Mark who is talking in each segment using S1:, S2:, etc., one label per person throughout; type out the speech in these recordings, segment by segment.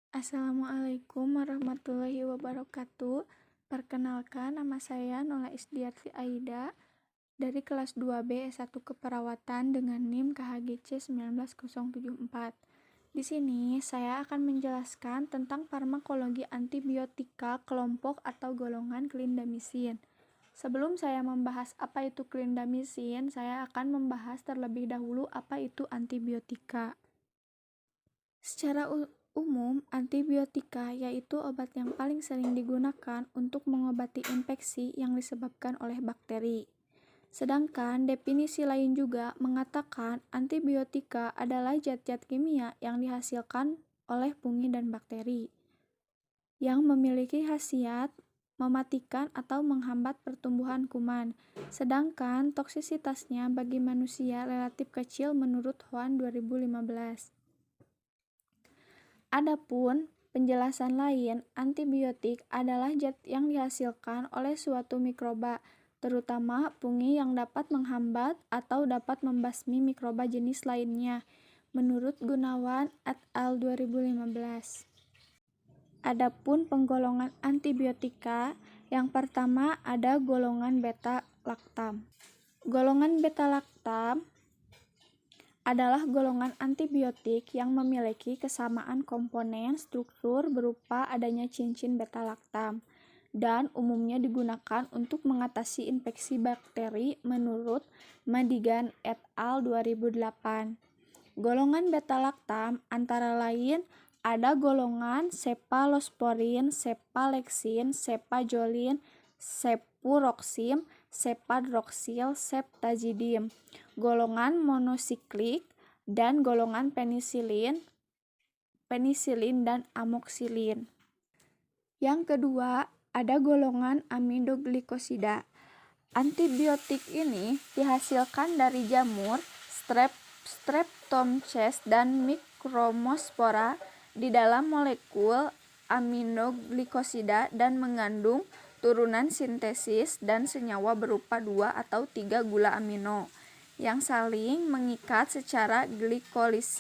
S1: Assalamualaikum warahmatullahi wabarakatuh. Perkenalkan, nama saya Nola Isdiarti Aida dari kelas 2B S1 Keperawatan dengan NIM KHGC 19074. Di sini saya akan menjelaskan tentang farmakologi antibiotika kelompok atau golongan clindamycin. Sebelum saya membahas apa itu clindamycin, saya akan membahas terlebih dahulu apa itu antibiotika. Secara umum, antibiotika yaitu obat yang paling sering digunakan untuk mengobati infeksi yang disebabkan oleh bakteri. Sedangkan definisi lain juga mengatakan antibiotika adalah zat-zat kimia yang dihasilkan oleh fungi dan bakteri yang memiliki khasiat mematikan atau menghambat pertumbuhan kuman. Sedangkan toksisitasnya bagi manusia relatif kecil menurut Hoan 2015. Adapun penjelasan lain, antibiotik adalah zat yang dihasilkan oleh suatu mikroba, terutama fungi yang dapat menghambat atau dapat membasmi mikroba jenis lainnya, menurut Gunawan et al. 2015. Adapun penggolongan antibiotika, yang pertama ada golongan beta-laktam. Golongan beta-laktam adalah golongan antibiotik yang memiliki kesamaan komponen struktur berupa adanya cincin beta-laktam dan umumnya digunakan untuk mengatasi infeksi bakteri menurut Madigan et al. 2008. Golongan beta-laktam antara lain ada golongan cephalosporin, cephalexin, cephazoline, cefuroxim, cephadroxil, ceftazidime, golongan monosiklik, dan golongan penisilin dan amoxilin. Yang kedua, ada golongan aminoglikosida. Antibiotik ini dihasilkan dari jamur Streptomyces dan Micromospora di dalam molekul aminoglikosida dan mengandung turunan sintesis dan senyawa berupa 2 atau 3 gula amino yang saling mengikat secara glikolis.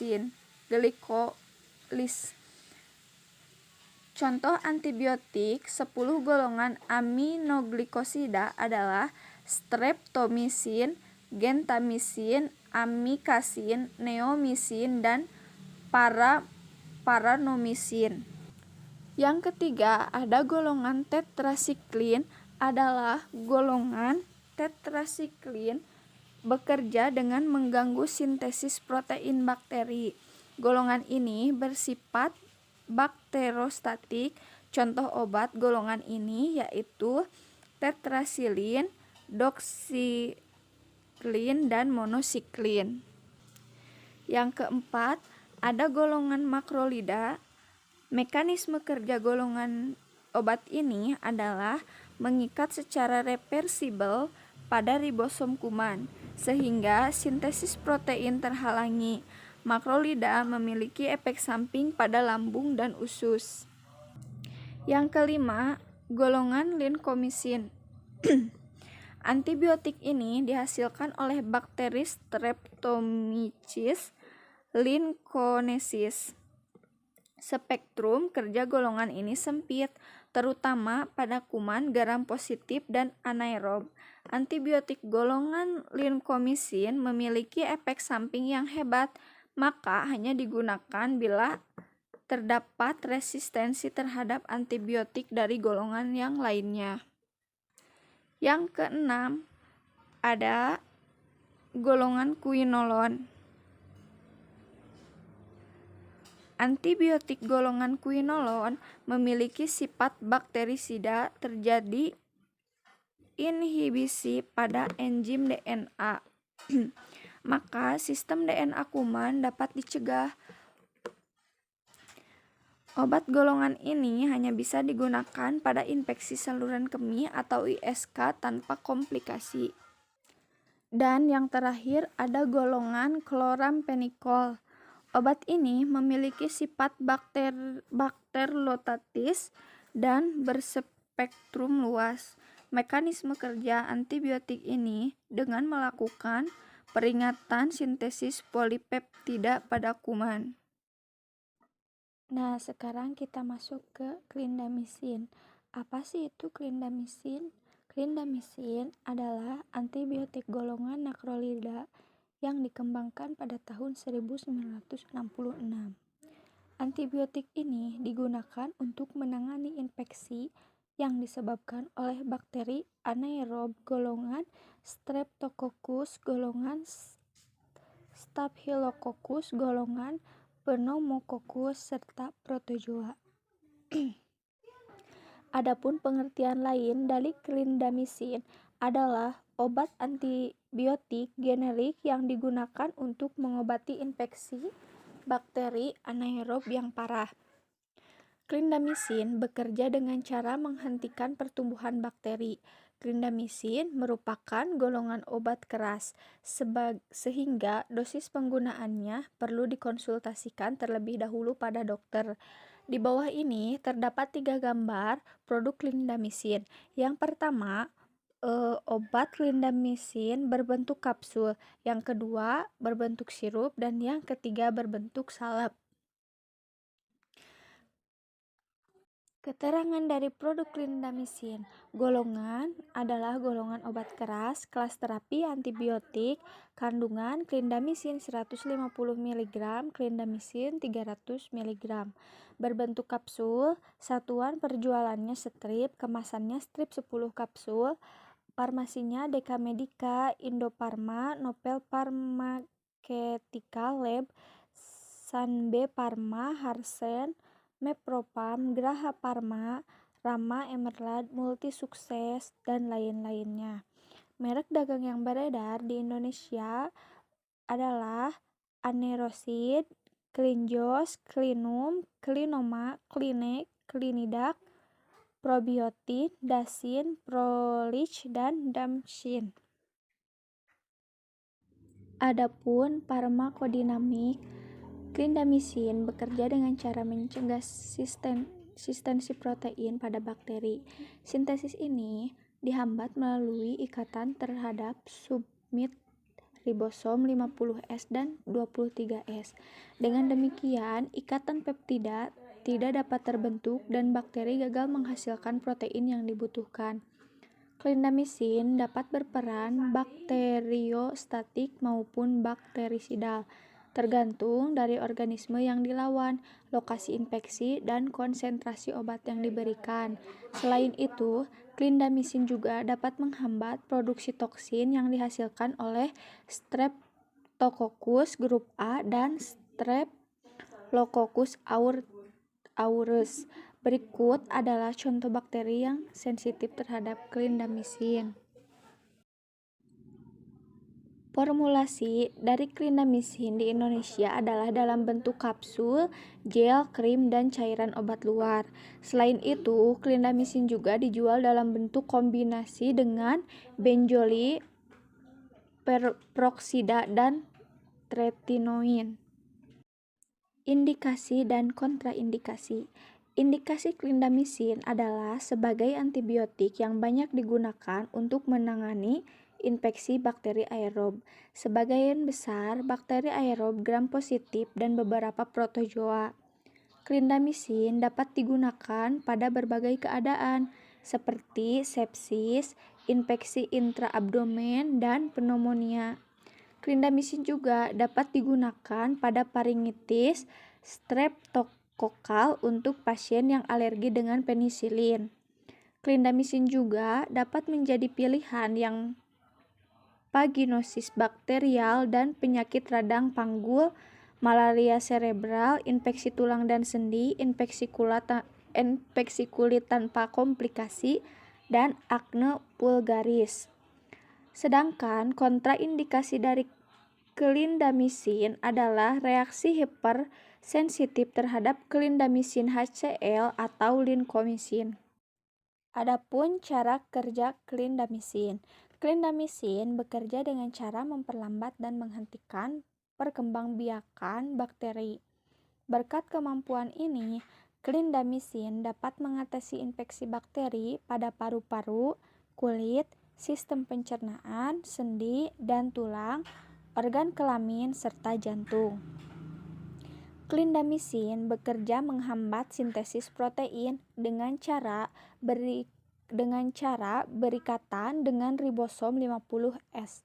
S1: Contoh antibiotik 10 golongan aminoglikosida adalah streptomycin, gentamicin, amikacin, neomycin, dan paranomycin. Yang ketiga, ada golongan tetrasiklin. Adalah golongan tetrasiklin bekerja dengan mengganggu sintesis protein bakteri. Golongan ini bersifat bakterostatik. Contoh obat golongan ini yaitu tetrasilin, doxycycline, dan monocycline. Yang keempat, ada golongan makrolida. Mekanisme kerja golongan obat ini adalah mengikat secara reversibel pada ribosom kuman, sehingga sintesis protein terhalangi. Makrolida memiliki efek samping pada lambung dan usus. Yang kelima, golongan lincomycin. Antibiotik ini dihasilkan oleh bakteri Streptomyces linconensis. Spektrum kerja golongan ini sempit, terutama pada kuman gram positif dan anaerob. Antibiotik golongan lincomycin memiliki efek samping yang hebat, maka hanya digunakan bila terdapat resistensi terhadap antibiotik dari golongan yang lainnya. Yang keenam, ada golongan quinolone. Antibiotik golongan quinolone memiliki sifat bakterisida, terjadi inhibisi pada enzim DNA. Maka sistem DNA kuman dapat dicegah. Obat golongan ini hanya bisa digunakan pada infeksi saluran kemih atau ISK tanpa komplikasi. Dan yang terakhir ada golongan chloramphenicol. Obat ini memiliki sifat bakteriostatis dan berspektrum luas. Mekanisme kerja antibiotik ini dengan melakukan peringatan sintesis polipeptida pada kuman. Nah, sekarang kita masuk ke clindamycin. Apa sih itu clindamycin? Clindamycin adalah antibiotik golongan makrolida yang dikembangkan pada tahun 1966. Antibiotik ini digunakan untuk menangani infeksi yang disebabkan oleh bakteri anaerob golongan Streptococcus, golongan Staphylococcus, golongan Pneumococcus, serta Protozoa. Adapun pengertian lain dari clindamycin adalah obat antibiotik generik yang digunakan untuk mengobati infeksi bakteri anaerob yang parah. Clindamycin bekerja dengan cara menghentikan pertumbuhan bakteri. Clindamycin merupakan golongan obat keras, sehingga dosis penggunaannya perlu dikonsultasikan terlebih dahulu pada dokter. Di bawah ini terdapat 3 gambar produk clindamycin. Yang pertama, obat clindamycin berbentuk kapsul, yang kedua berbentuk sirup, dan yang ketiga berbentuk salep. Keterangan dari produk clindamycin. Golongan adalah golongan obat keras, kelas terapi antibiotik, kandungan clindamycin 150 mg, clindamycin 300 mg. Berbentuk kapsul, satuan perjualannya strip, kemasannya strip 10 kapsul, farmasinya Deka Medica, Indofarma, Nopel Pharmaceutical Lab, Sanbe Pharma, Harsen, Mepropam, Graha Pharma, Rama Emerald, Multi Sukses, dan lain-lainnya. Merek dagang yang beredar di Indonesia adalah Anerosid, Klinjos, Klinum, Klinoma, Klinek, Klinidak, Probiotin, Dasin, Prolich, dan Damsin. Adapun farmakodinamik, clindamycin bekerja dengan cara mencegah sistensi protein pada bakteri. Sintesis ini dihambat melalui ikatan terhadap subunit ribosom 50S dan 23S. Dengan demikian, ikatan peptida tidak dapat terbentuk dan bakteri gagal menghasilkan protein yang dibutuhkan. Clindamycin dapat berperan bakteriostatik maupun bakterisidal, tergantung dari organisme yang dilawan, lokasi infeksi, dan konsentrasi obat yang diberikan. Selain itu, clindamycin juga dapat menghambat produksi toksin yang dihasilkan oleh Streptococcus grup A dan Staphylococcus aureus. Berikut adalah contoh bakteri yang sensitif terhadap clindamycin. Formulasi dari clindamycin di Indonesia adalah dalam bentuk kapsul, gel, krim, dan cairan obat luar. Selain itu, clindamycin juga dijual dalam bentuk kombinasi dengan benzoyl peroksida dan tretinoin. Indikasi dan kontraindikasi. Indikasi clindamycin adalah sebagai antibiotik yang banyak digunakan untuk menangani infeksi bakteri aerob. Sebagian besar bakteri aerob gram-positif dan beberapa protozoa. Clindamycin dapat digunakan pada berbagai keadaan seperti sepsis, infeksi intraabdomen, dan pneumonia. Clindamycin juga dapat digunakan pada faringitis streptokokal untuk pasien yang alergi dengan penisilin. Clindamycin juga dapat menjadi pilihan yang vaginosis bakterial dan penyakit radang panggul, malaria serebral, infeksi tulang dan sendi, infeksi kulit tanpa komplikasi, dan akne vulgaris. Sedangkan kontraindikasi dari clindamycin adalah reaksi hipersensitif terhadap clindamycin HCl atau lincomycin. Adapun cara kerja clindamycin. Clindamycin bekerja dengan cara memperlambat dan menghentikan perkembangbiakan bakteri. Berkat kemampuan ini, clindamycin dapat mengatasi infeksi bakteri pada paru-paru, kulit, sistem pencernaan, sendi, dan tulang, organ kelamin, serta jantung. Clindamycin bekerja menghambat sintesis protein dengan cara berikatan dengan ribosom 50S.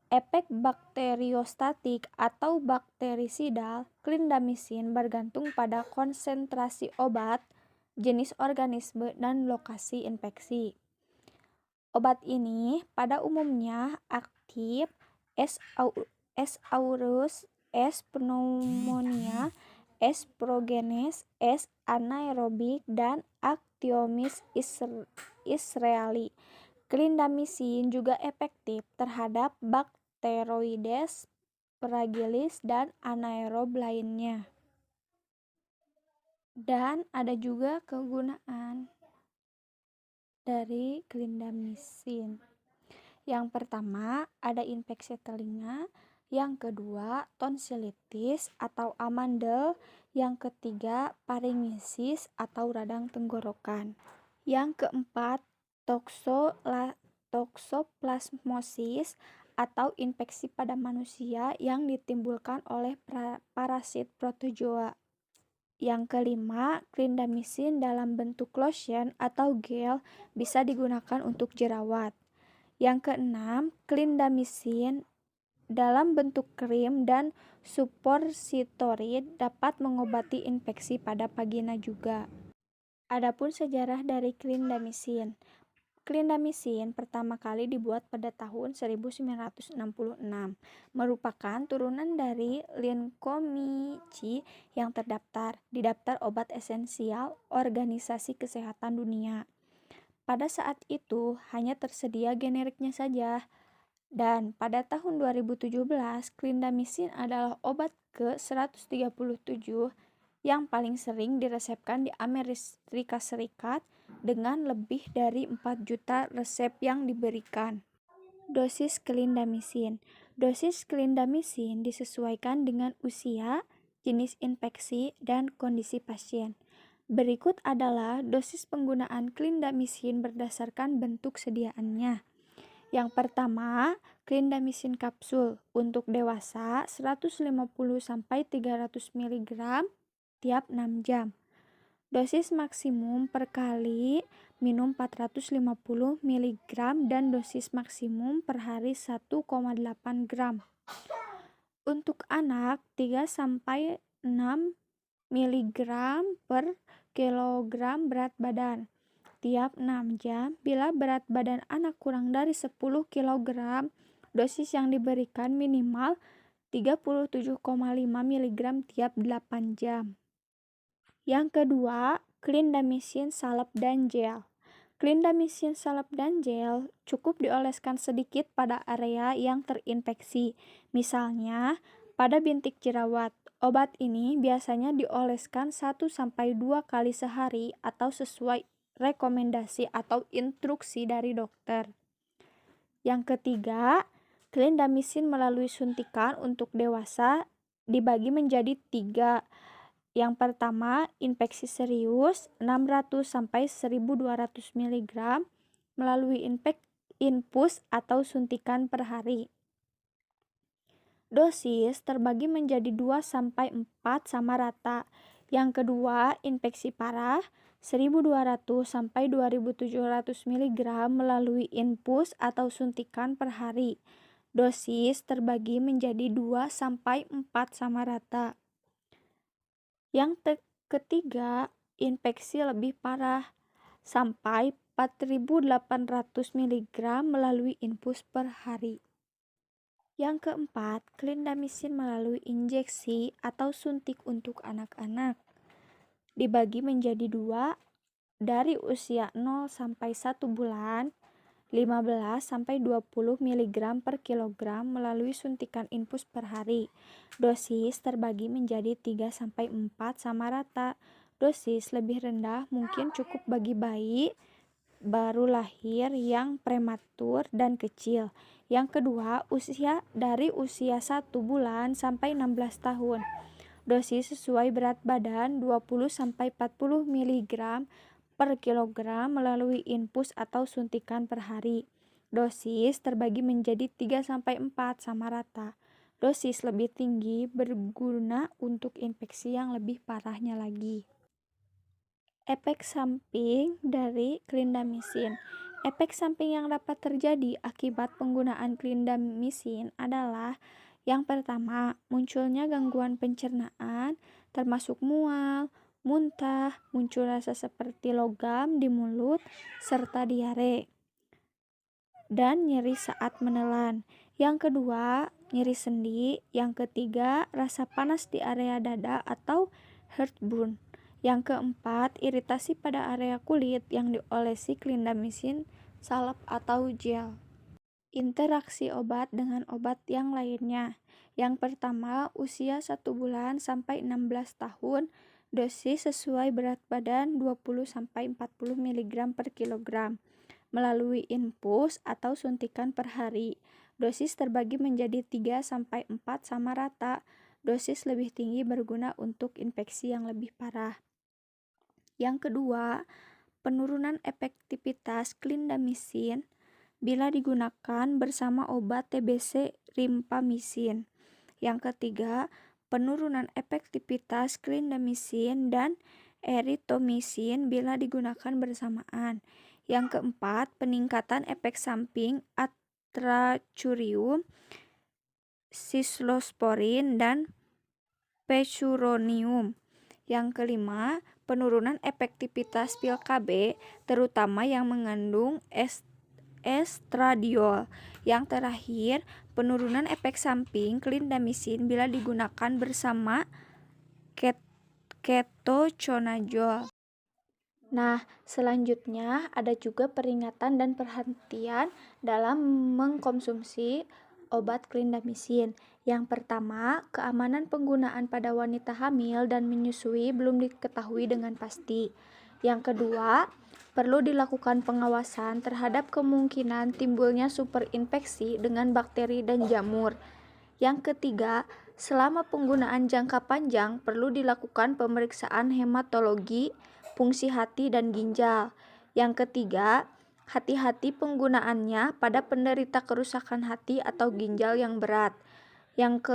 S1: Efek bakteriostatik atau bakterisidal clindamycin bergantung pada konsentrasi obat, jenis organisme, dan lokasi infeksi. Obat ini pada umumnya aktif S. aureus, S. pneumonia, S. progenes, S. anaerobik, dan Actiomyces israelii. Clindamycin juga efektif terhadap Bacteroides fragilis dan anaerob lainnya. Dan ada juga kegunaan dari clindamycin. Yang pertama, ada infeksi telinga. Yang kedua, tonsilitis atau amandel. Yang ketiga, paringisis atau radang tenggorokan. Yang keempat, toksoplasmosis atau infeksi pada manusia yang ditimbulkan oleh parasit protozoa. Yang kelima, clindamycin dalam bentuk lotion atau gel bisa digunakan untuk jerawat. Yang keenam, clindamycin dalam bentuk krim dan suppositorid dapat mengobati infeksi pada vagina juga. Adapun sejarah dari clindamycin. Clindamycin pertama kali dibuat pada tahun 1966, merupakan turunan dari lincomycin yang terdaftar di daftar obat esensial Organisasi Kesehatan Dunia. Pada saat itu hanya tersedia generiknya saja. Dan pada tahun 2017, clindamycin adalah obat ke-137 yang paling sering diresepkan di Amerika Serikat dengan lebih dari 4 juta resep yang diberikan. Dosis clindamycin. Dosis clindamycin disesuaikan dengan usia, jenis infeksi, dan kondisi pasien. Berikut adalah dosis penggunaan clindamycin berdasarkan bentuk sediaannya. Yang pertama, clindamycin kapsul untuk dewasa 150-300 mg tiap 6 jam. Dosis maksimum per kali minum 450 mg dan dosis maksimum per hari 1,8 gram. Untuk anak 3-6 mg per kilogram berat badan tiap 6 jam. Bila berat badan anak kurang dari 10 kg, dosis yang diberikan minimal 37,5 mg tiap 8 jam. Yang kedua, clindamycin salep dan gel. Clindamycin salep dan gel cukup dioleskan sedikit pada area yang terinfeksi, misalnya pada bintik jerawat. Obat ini biasanya dioleskan 1-2 kali sehari atau sesuai rekomendasi atau instruksi dari dokter. Yang ketiga, clindamycin melalui suntikan untuk dewasa dibagi menjadi 3. Yang pertama, infeksi serius 600-1200 mg melalui infus atau suntikan per hari. Dosis terbagi menjadi 2-4 sama rata. Yang kedua, infeksi parah 1200-2700 mg melalui infus atau suntikan per hari. Dosis terbagi menjadi 2-4 sama rata. Yang ketiga, infeksi lebih parah sampai 4800 mg melalui infus per hari. Yang keempat, clindamycin melalui injeksi atau suntik untuk anak-anak. Dibagi menjadi 2 dari usia 0-1 bulan, 15-20 mg per kilogram melalui suntikan infus per hari. Dosis terbagi menjadi 3-4 sama rata. Dosis lebih rendah mungkin cukup bagi bayi baru lahir yang prematur dan kecil. Yang kedua, dari usia 1 bulan sampai 16 tahun. Dosis sesuai berat badan 20-40 mg per kilogram melalui infus atau suntikan per hari. Dosis terbagi menjadi 3-4 sama rata. Dosis lebih tinggi berguna untuk infeksi yang lebih parahnya lagi. Efek samping dari clindamycin. Efek samping yang dapat terjadi akibat penggunaan clindamycin adalah yang pertama, munculnya gangguan pencernaan, termasuk mual, muntah, muncul rasa seperti logam di mulut, serta diare, dan nyeri saat menelan. Yang kedua, nyeri sendi. Yang ketiga, rasa panas di area dada atau heartburn. Yang keempat, iritasi pada area kulit yang diolesi clindamycin salep atau gel. Interaksi obat dengan obat yang lainnya. Yang pertama, usia 1 bulan sampai 16 tahun, dosis sesuai berat badan 20-40 mg per kilogram, melalui infus atau suntikan per hari. Dosis terbagi menjadi 3-4 sama rata. Dosis lebih tinggi berguna untuk infeksi yang lebih parah. Yang kedua, penurunan efektivitas clindamycin bila digunakan bersama obat TBC rimpamycin. Yang ketiga, penurunan efektivitas clindamycin dan erythromycin bila digunakan bersamaan. Yang keempat, peningkatan efek samping atracurium, cyclosporin, dan pecuronium. Yang kelima, penurunan efektivitas pil KB, terutama yang mengandung estradiol. Yang terakhir, penurunan efek samping clindamycin bila digunakan bersama ketoconazole. Nah, selanjutnya ada juga peringatan dan perhatian dalam mengkonsumsi obat clindamycin. Yang pertama, keamanan penggunaan pada wanita hamil dan menyusui belum diketahui dengan pasti. Yang kedua, perlu dilakukan pengawasan terhadap kemungkinan timbulnya superinfeksi dengan bakteri dan jamur. Yang ketiga, selama penggunaan jangka panjang perlu dilakukan pemeriksaan hematologi, fungsi hati dan ginjal. Yang ketiga, hati-hati penggunaannya pada penderita kerusakan hati atau ginjal yang berat. Yang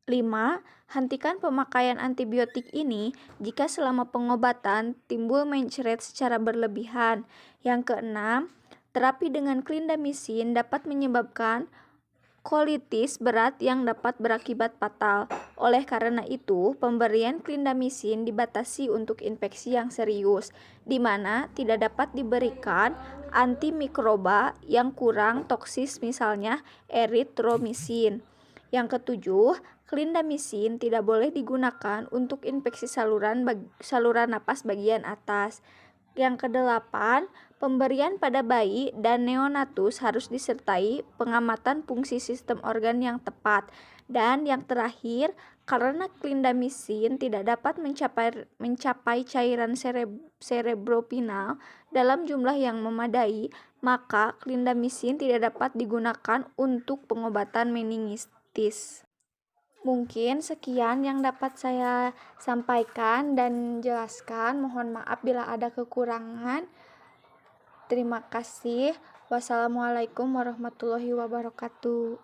S1: kelima, hentikan pemakaian antibiotik ini jika selama pengobatan timbul mencret secara berlebihan. Yang keenam, terapi dengan clindamycin dapat menyebabkan kolitis berat yang dapat berakibat fatal. Oleh karena itu, pemberian clindamycin dibatasi untuk infeksi yang serius, di mana tidak dapat diberikan antimikroba yang kurang toksis, misalnya erythromycin. Yang ketujuh, clindamycin tidak boleh digunakan untuk infeksi saluran napas bagian atas. Yang kedelapan, pemberian pada bayi dan neonatus harus disertai pengamatan fungsi sistem organ yang tepat. Dan yang terakhir, karena clindamycin tidak dapat mencapai cairan cerebrospinal dalam jumlah yang memadai, maka clindamycin tidak dapat digunakan untuk pengobatan meningitis. Mungkin sekian yang dapat saya sampaikan dan jelaskan. Mohon maaf bila ada kekurangan. Terima kasih. Wassalamualaikum warahmatullahi wabarakatuh.